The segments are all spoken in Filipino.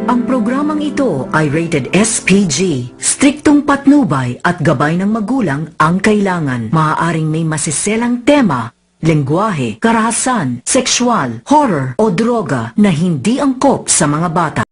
Ang programang ito ay rated SPG. Striktong patnubay at gabay ng magulang ang kailangan. Maaaring may masiselang tema, lengguwahe, karahasan, sexual, horror o droga na hindi angkop sa mga bata.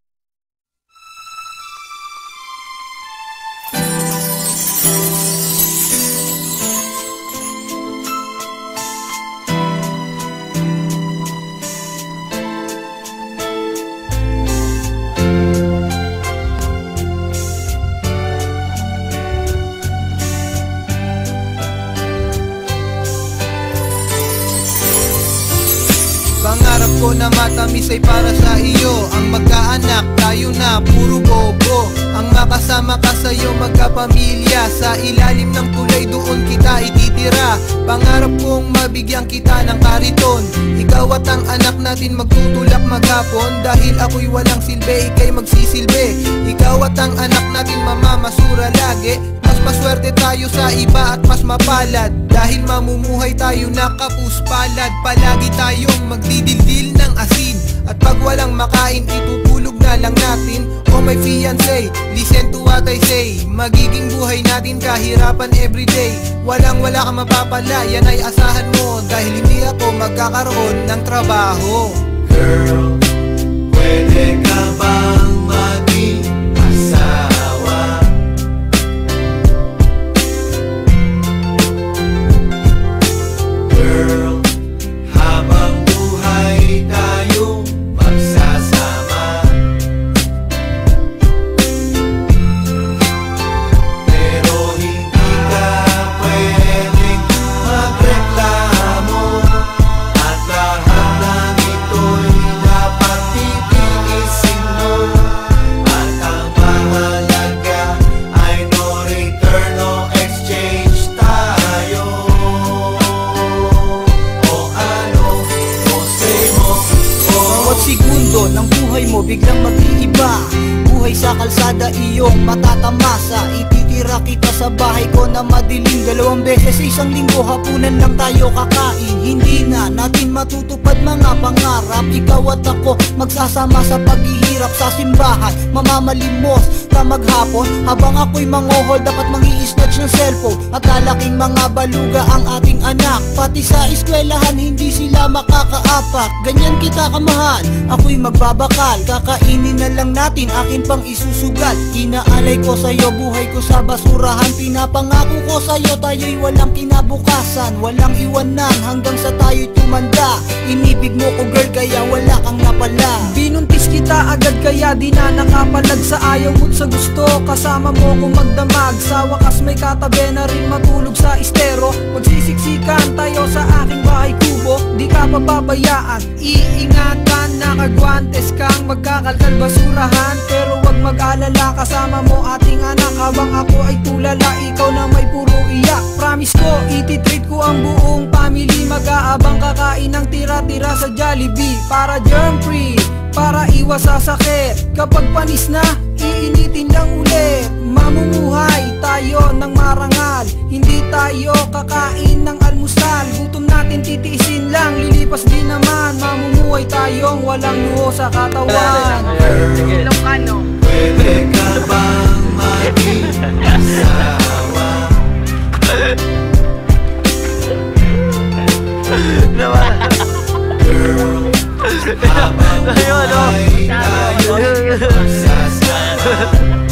Pangarap ko na matamis ay para sa iyo. Ang magkaanak, tayo na puro bobo. Ang makasama ka sa'yo magkapamilya. Sa ilalim ng tulay doon kita ititira. Pangarap kong mabigyan kita ng kariton. Ikaw at ang anak natin magtutulak maghapon. Dahil ako'y walang silbi, ika'y magsisilbi. Ikaw at ang anak natin mamamasura lagi. Mas maswerte tayo sa iba at mas mapalad. Dahil mamumuhay tayo na kapuspalad. Palagi tayong magdidildil ng asin. At pag walang makain, itutulog na lang natin. Oh my fiancé, listen to what I say. Magiging buhay natin kahirapan everyday. Walang-wala ka mapapala, yan ay asahan mo. Dahil hindi ako magkakaroon ng trabaho. Girl, pwede ka bang maging asawa? Girl, habang buhay tayo magsasama. Pero hindi ka pwedeng magreklamo. At lahat ng ito'y dapat titiisin mo. At ang mahalaga ay no return, no exchange tayo. O ano, o say mo, Bawat segundo ng buhay mo biglang mag-iiba. Buhay sa kalsada iyong matatamasa. Ititira kita sa bahay ko na madilim. 2 beses sa isang linggo, hapunan lang tayo kakain. Hindi na natin matutupad mga pangarap. Ikaw at ako magsasama sa paghihirap sa simbahan. Mamamalimos ka maghapon habang ako'y mangohol. Dapat mangi-snatch ng cellphone. At lalaking mga baluga ang ating anak. Pati sa eskwelahan hindi sila makakaapak. Ganyan kita kamahal, ako'y magbabakal. Kakainin na lang natin, akin pang isusugal. Inaalay ko sa'yo, buhay ko sa basurahan. Pinapangako ko sa'yo, tayo'y walang kinabukasan. Walang iwanan hanggang sa tayo'y tumanda. Inibig mo ko girl, kaya wala kang napala. Binuntis kita agad kaya di na nakapalag. Sa ayaw mo't sa gusto, kasama mo kong magdamag. Sa wakas may katabi na rin matulog sa estero. Magsisiksikan tayo sa aking bahay kubo. Di ka pababayaan, iingatan. Nakagwantes kang magkakalkal basurahan. Pero wag mag-alala, kasama mo ating anak. Habang ako ay tulala, ikaw na may puro iyak. Promise ko, ititreat ko ang buong family. Mag-aabang kakain ng tira-tira sa Jollibee. Para germ free, para iwas sa sakit. Kapag panis na, iinitin lang ulit. Mamumuhay tayo ng marangal. Hindi tayo kakain ng almusal. Gutom natin titiisin lang, lilipas din naman. Mamumuhay tayong walang luho sa katawan. Ilocano, pwede ka bang maging asawa? Girl, habang buhay tayo magsasama.